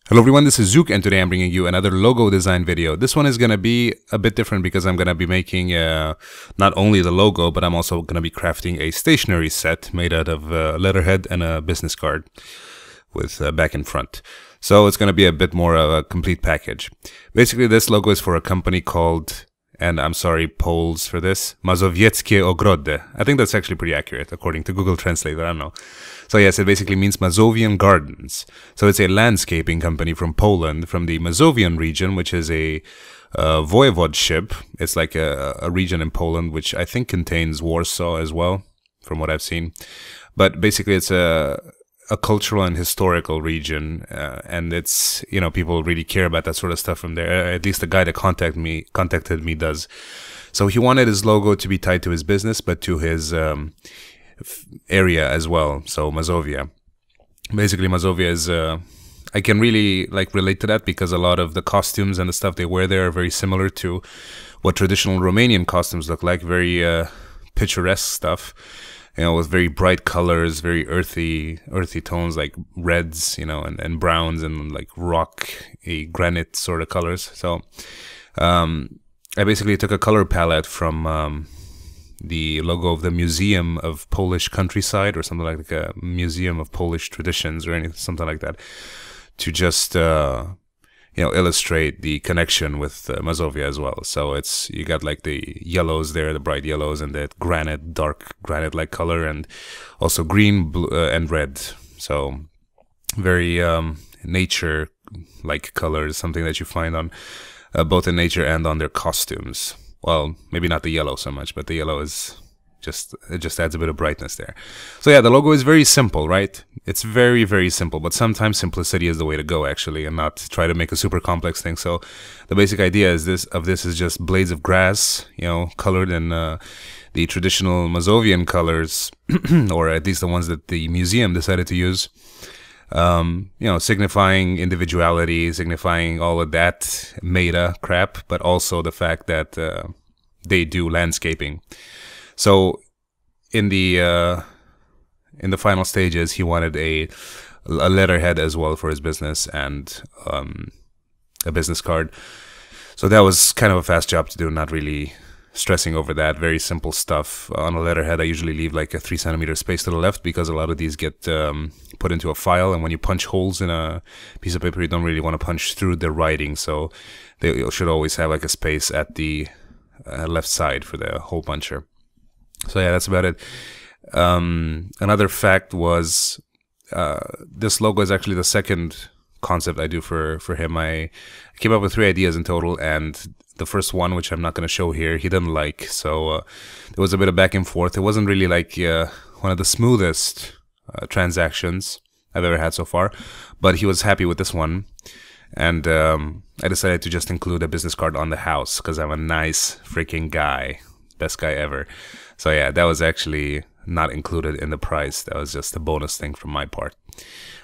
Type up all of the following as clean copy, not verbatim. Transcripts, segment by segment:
Hello everyone, this is Zooc and today I'm bringing you another logo design video. This one is going to be a bit different because I'm going to be making not only the logo, but I'm also going to be crafting a stationery set made out of letterhead and a business card with back and front. So it's going to be a bit more of a complete package. Basically, this logo is for a company called, and I'm sorry, Poles for this, Mazowieckie Ogrody. I think that's actually pretty accurate according to Google Translate, I don't know. So yes, it basically means Mazowian Gardens. So it's a landscaping company from Poland, from the Mazowian region, which is a voivodeship. It's like a region in Poland, which I think contains Warsaw as well, from what I've seen. But basically it's a cultural and historical region, and it's, you know, people really care about that sort of stuff from there. At least the guy that contacted me does. So he wanted his logo to be tied to his business, but to his area as well. So Mazovia. Basically, Mazovia is I can really like relate to that because a lot of the costumes and the stuff they wear there are very similar to what traditional Romanian costumes look like. Very picturesque stuff, you know, with very bright colors, very earthy tones like reds, you know, and browns and like rocky granite sort of colors. So I basically took a color palette from the logo of the Museum of Polish Countryside or something like a Museum of Polish Traditions or anything, something like that, to just you know, illustrate the connection with Mazovia as well. So it's, you got like the yellows there, the bright yellows, and that granite, dark granite-like color, and also green, blue, and red. So very nature-like colors, something that you find on both in nature and on their costumes. Well, maybe not the yellow so much, but the yellow is just, it just adds a bit of brightness there. So yeah, the logo is very simple, right? It's very, very simple, but sometimes simplicity is the way to go, actually, and not try to make a super complex thing. So the basic idea is this is just blades of grass, you know, colored in the traditional Mazovian colors, or at least the ones that the museum decided to use. You know, signifying individuality, signifying all of that meta crap, but also the fact that they do landscaping. So in the final stages, he wanted a letterhead as well for his business and a business card. So that was kind of a fast job to do, not really stressing over that. Very simple stuff. On a letterhead, I usually leave like a 3 centimeter space to the left because a lot of these get put into a file, and when you punch holes in a piece of paper, you don't really want to punch through the writing, so they should always have like a space at the left side for the hole puncher. So yeah, that's about it. Another fact was this logo is actually the second concept I do for him. I came up with 3 ideas in total, and the first one, which I'm not going to show here, he didn't like. So there was a bit of back and forth. It wasn't really like one of the smoothest transactions I've ever had so far, but he was happy with this one. And I decided to just include a business card on the house because I'm a nice freaking guy. Best guy ever. So yeah, that was actually not included in the price. That was just a bonus thing from my part.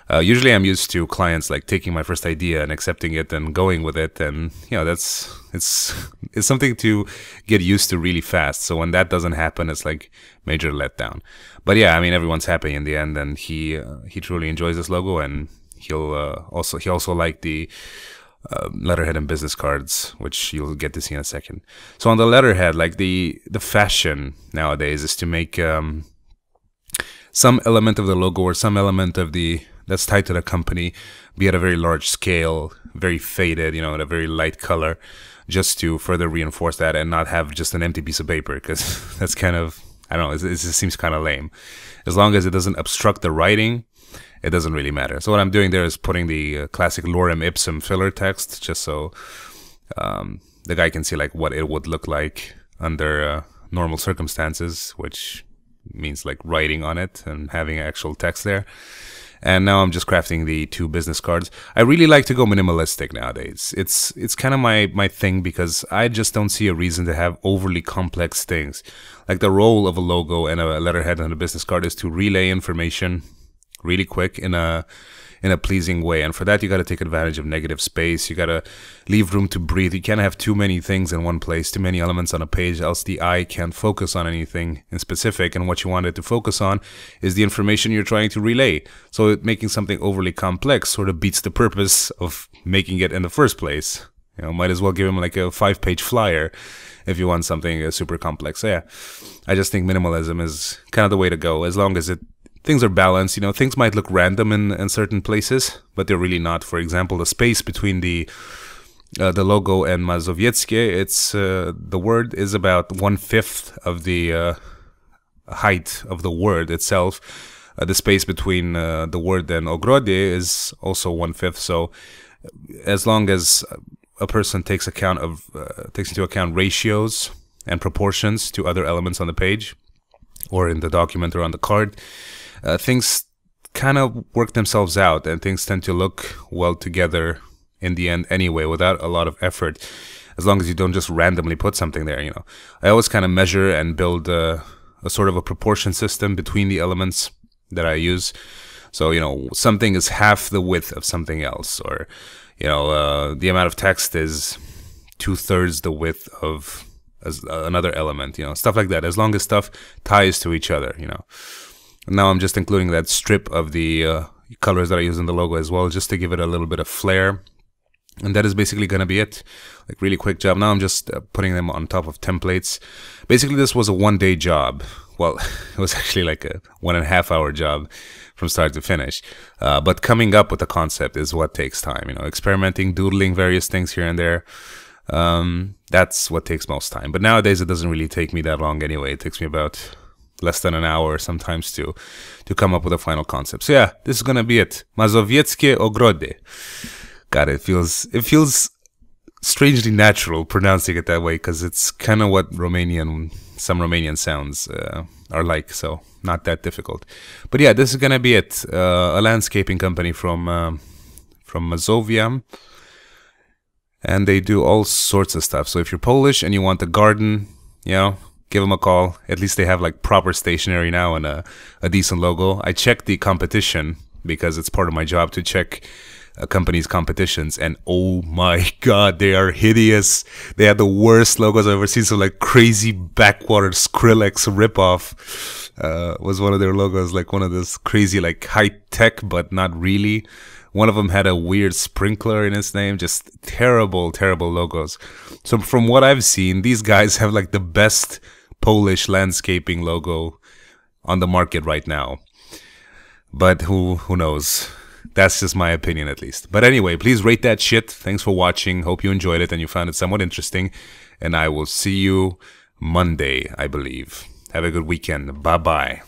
Usually I'm used to clients like taking my first idea and accepting it and going with it, and you know, it's something to get used to really fast. So when that doesn't happen, it's like major letdown. But yeah, I mean, everyone's happy in the end, and he truly enjoys this logo, and he also liked the letterhead and business cards, which you'll get to see in a second. So on the letterhead, like the fashion nowadays is to make some element of the logo or some element of that's tied to the company be at a very large scale, very faded, you know, at a very light color, just to further reinforce that and not have just an empty piece of paper, because that's kind of, I don't know, it just seems kind of lame. As long as it doesn't obstruct the writing, it doesn't really matter. So what I'm doing there is putting the classic lorem ipsum filler text, just so the guy can see like what it would look like under normal circumstances, which means like writing on it and having actual text there. And now I'm just crafting the 2 business cards. I really like to go minimalistic nowadays. It's kind of my thing, because I just don't see a reason to have overly complex things. Like the role of a logo and a letterhead and a business card is to relay information really quick in a in a pleasing way. And for that, you got to take advantage of negative space. You got to leave room to breathe. You can't have too many things in one place, too many elements on a page, else the eye can't focus on anything in specific. And what you want it to focus on is the information you're trying to relay. So making something overly complex sort of beats the purpose of making it in the first place. You know, might as well give him like a 5-page flyer if you want something super complex. So yeah, I just think minimalism is kind of the way to go, as long as things are balanced. You know, things might look random in certain places, but they're really not. For example, the space between the logo and Mazowieckie, it's the word is about 1/5 of the height of the word itself. The space between the word and Ogrody is also 1/5. So as long as a person takes into account ratios and proportions to other elements on the page or in the document or on the card, things kind of work themselves out, and things tend to look well together in the end anyway, without a lot of effort, as long as you don't just randomly put something there. You know, I always kind of measure and build a sort of a proportion system between the elements that I use. So, you know, something is half the width of something else, or you know, the amount of text is 2/3 the width of another element, you know, stuff like that, as long as stuff ties to each other, you know. Now I'm just including that strip of the colors that I use in the logo as well, just to give it a little bit of flair. And that is basically going to be it. Like, really quick job. Now I'm just putting them on top of templates. Basically, this was a 1-day job. Well, it was actually like a 1.5-hour job from start to finish. But coming up with a concept is what takes time. You know, experimenting, doodling various things here and there. That's what takes most time. But nowadays, it doesn't really take me that long anyway. It takes me about less than an hour sometimes to come up with a final concept. So yeah, this is gonna be it. Mazowieckie Ogrody. God, it feels strangely natural pronouncing it that way, because it's kind of what some Romanian sounds are like, so not that difficult. But yeah, this is gonna be it. A landscaping company from Mazovia, and they do all sorts of stuff. So if you're Polish and you want a garden, you know, give them a call. At least they have like proper stationery now and a decent logo. I checked the competition because it's part of my job to check a company's competitions, and oh my god, they are hideous. They had the worst logos I've ever seen. So like crazy backwater Skrillex ripoff was one of their logos, like one of those crazy like high tech but not really. One of them had a weird sprinkler in its name. Just terrible logos. So from what I've seen, these guys have like the best Polish landscaping logo on the market right now. But who knows? That's just my opinion, at least. But anyway, please rate that shit. Thanks for watching. Hope you enjoyed it and you found it somewhat interesting. And I will see you Monday, I believe. Have a good weekend. Bye-bye.